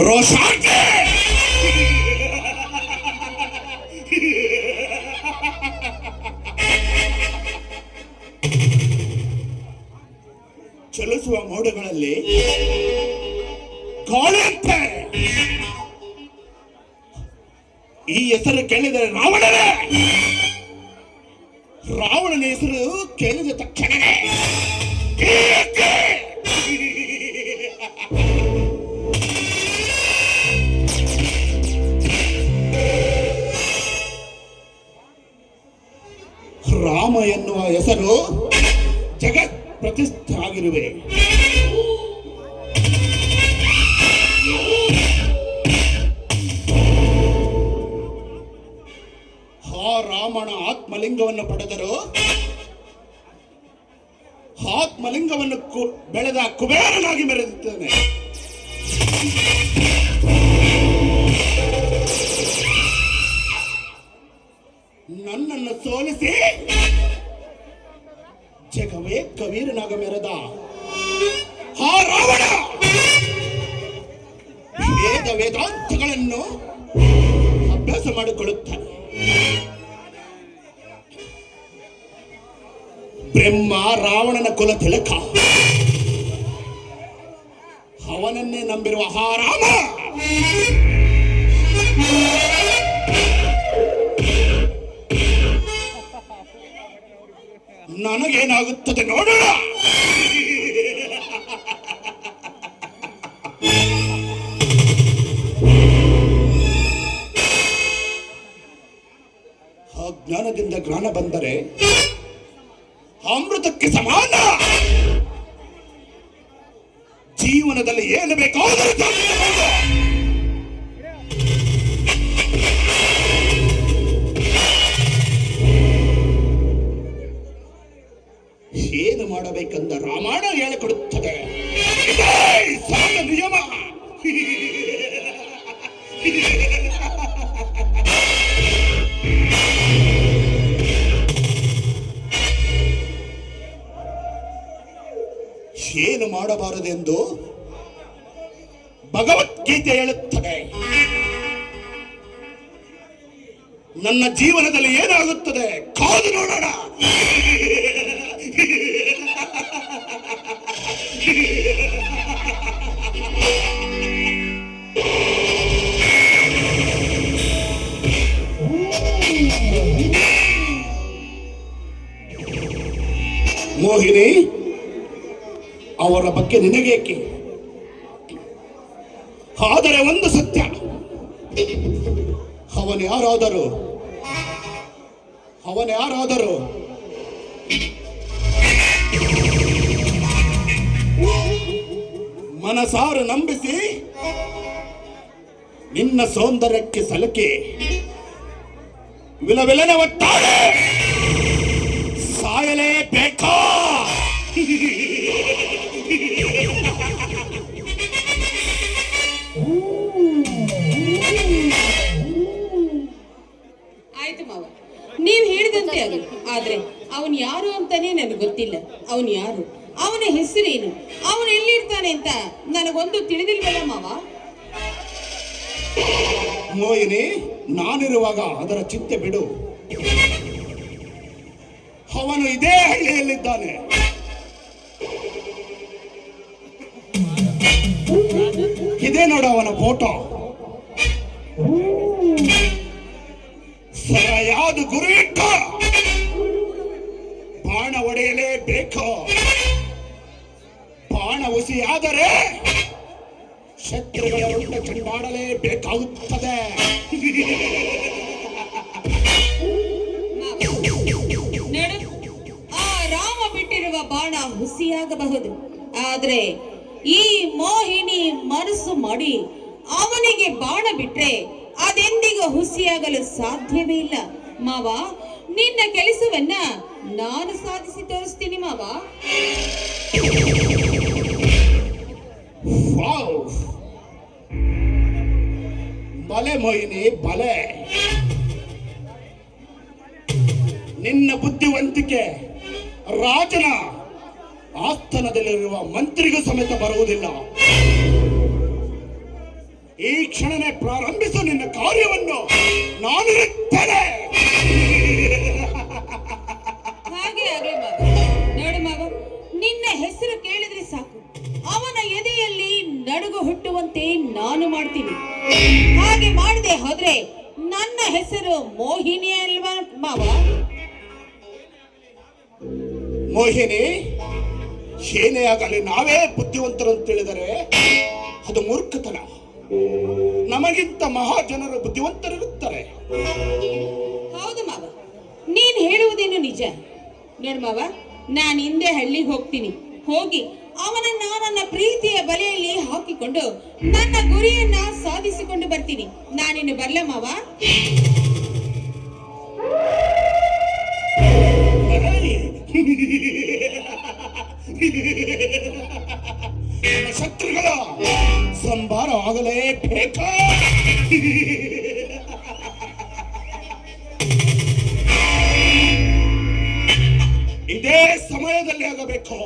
ರೋಷಾಂಗೆ ಚಲಿಸುವ ಮೋಡಗಳಲ್ಲಿ ಗಾಳಿಯಂತೆ ಈ ಹೆಸರು ಕೇಳಿದರೆ ರಾವಣನೇ. ರಾವಣನ ಹೆಸರು ಕೇಳಿದ ತಕ್ಷಣವೇ ರಾಮ ಎನ್ನುವ ಹೆಸರು ಜಗತ್ ಪ್ರತಿಷ್ಠೆ ಆಗಿರುವೆ. ಆ ರಾಮನ ಆತ್ಮಲಿಂಗವನ್ನು ಪಡೆದರು. ಆತ್ಮಲಿಂಗವನ್ನು ಬೆಳೆದ ಕುಬೇರನಾಗಿ ಮೆರೆದಿದ್ದೇನೆ. ನನ್ನನ್ನು ಸೋಲಿಸಿ ಜಗವೇ ಕವೀರನಾಗ ಮೆರೆದ ಆ ರಾವಣ ವೇದಾಂತಗಳನ್ನು ಅಭ್ಯಾಸ ಮಾಡಿಕೊಳ್ಳುತ್ತಾನೆ. ಬ್ರಹ್ಮ ರಾವಣನ ಕುಲ ತಿಲಕ, ಅವನನ್ನೇ ನಂಬಿರುವ ಆ ರಾಮ ನನಗೇನಾಗುತ್ತದೆ ನೋಡೋಣ. ಅಜ್ಞಾನದಿಂದ ಜ್ಞಾನ ಬಂದರೆ ಅಮೃತಕ್ಕೆ ಸಮಾನ. ಜೀವನದಲ್ಲಿ ಏನು ಬೇಕಾದರೂ ಏನು ಮಾಡಬೇಕೆಂದ ರಾಮಾಯಣ ಹೇಳಿಕೊಡುತ್ತದೆ. ನಿಯಮ. ಏನು ಮಾಡಬಾರದೆಂದು ಭಗವದ್ಗೀತೆ ಹೇಳುತ್ತದೆ. ನನ್ನ ಜೀವನದಲ್ಲಿ ಏನಾಗುತ್ತದೆ ಕಾದು ನೋಡೋಣ. ಮೋಹಿನಿ, ಅವರ ಬಗ್ಗೆ ನಿನಗೇಕೆ? ಆದರೆ ಒಂದು ಸತ್ಯ, ಅವನ್ಯಾರಾದರೂ ಮನಸಾರು ನಂಬಿಸಿ ನಿನ್ನ ಸೌಂದರ್ಯಕ್ಕೆ ಸಲಕಿ ವಿಲವಿಲನೆ ಒಟ್ಟಾರೆ ಸಾಯಲೇಬೇಕಾ? ಆಯ್ತು ಮಾವ, ನೀವ್ ಹೇಳಿದಂತೆ ಅದು. ಆದ್ರೆ ಅವನ್ ಯಾರು ಅಂತಾನೆ ನನಗೆ ಗೊತ್ತಿಲ್ಲ. ಅವನ್ ಯಾರು, ಅವನ ಹೆಸರೇನು, ಅವನು ಎಲ್ಲಿರ್ತಾನೆ ಅಂತ ನನಗೊಂದು ತಿಳಿದಿಲ್ವಲ್ಲ ಮಾವ. ಮೋಹಿನಿ, ನಾನಿರುವಾಗ ಅದರ ಚಿಂತೆ ಬಿಡು. ಅವನು ಇದೇ ಹಳ್ಳಿಯಲ್ಲಿದ್ದಾನೆ. ಇದೇ ನೋಡು ಅವನ ಫೋಟೋ. ಸರಿಯಾದ ಗುರಿ ಇಟ್ಟ ಬಾಣ ಹೊಡೆಯಲೇಬೇಕು. ಬಾಣ ಹುಸಿಯಾದರೆ ಶತ್ರುಗಳ ಉಂಟ ಚೆಂಡಾಡಲೇಬೇಕಾಗುತ್ತದೆ. ಆ ರಾಮ ಬಿಟ್ಟಿರುವ ಬಾಣ ಹುಸಿಯಾಗಬಹುದು, ಆದ್ರೆ ಈ ಮೋಹಿನಿ ಮನಸ್ಸು ಮಾಡಿ ಅವನಿಗೆ ಬಾಣ ಬಿಟ್ರೆ ಅದೆಂದಿಗೂ ಹುಸಿಯಾಗಲು ಸಾಧ್ಯವೇ ಇಲ್ಲ ಮಾವ. ನಿನ್ನ ಕೆಲಸವನ್ನ ನಾನು ಸಾಧಿಸಿ ತೋರಿಸ್ತೀನಿ ಮಾವ. ಬಲೆ ಮೋಹಿನಿ, ಬಲೆ. ನಿನ್ನ ಬುದ್ಧಿವಂತಿಕೆ ರಾಜನ ಆಸ್ಥಾನದಲ್ಲಿರುವ ಮಂತ್ರಿಗೂ ಸಮೇತ ಬರುವುದಿಲ್ಲ. ಕ್ಷಣನೇ ಪ್ರಾರಂಭಿಸು ನಿನ್ನ ಕಾರ್ಯವನ್ನು. ನಾನಿರುತ್ತೇನೆ. ಹಾಗೆ ಆಗ್ಲಿ ಮಾವ. ನೋಡು ಮಾವ, ನಿನ್ನ ಹೆಸರು ಕೇಳಿದ್ರೆ ಸಾಕು, ಅವನ ಎದೆಯಲ್ಲಿ ನಡುಗು ಹುಟ್ಟುವಂತೆ ನಾನು ಮಾಡ್ತೀನಿ. ಹಾಗೆ ಮಾಡದೆ ಹೋದ್ರೆ ನನ್ನ ಹೆಸರು ಮೋಹಿನಿ ಅಲ್ವಾ ಮಾವ? ಮೋಹಿನಿ, ಏನೇ ಆಗಲಿ ನಾವೇ ಬುದ್ಧಿವಂತರು ಅಂತ ತಿಳಿದರೆ ಅದು ಮೂರ್ಖತನ. ನಮಗಿಂತ ಮಹಾಜನರು ಬುದ್ಧಿವಂತರಿರುತ್ತಾರೆ. ಹೌದು ಮಾವ, ನೀನ್ ಹೇಳುವುದೇನು ನಿಜ. ನೋಡ್ ಮಾವ, ನಾನು ಹಿಂದೆ ಹಳ್ಳಿಗೆ ಹೋಗ್ತೀನಿ. ಹೋಗಿ ಅವನನ್ನ ನನ್ನ ಪ್ರೀತಿಯ ಬಲೆಯಲ್ಲಿ ಹಾಕಿಕೊಂಡು ನನ್ನ ಗುರಿಯನ್ನ ಸಾಧಿಸಿಕೊಂಡು ಬರ್ತೀನಿ. ನಾನಿನ್ನು ಬರ್ಲ ಮಾವ? ನನ್ನ ಶತ್ರುಗಳ ಸಂಭಾರ ಆಗಲೇಬೇಕಾ? ಇದೇ ಸಮಯದಲ್ಲಿ ಆಗಬೇಕು.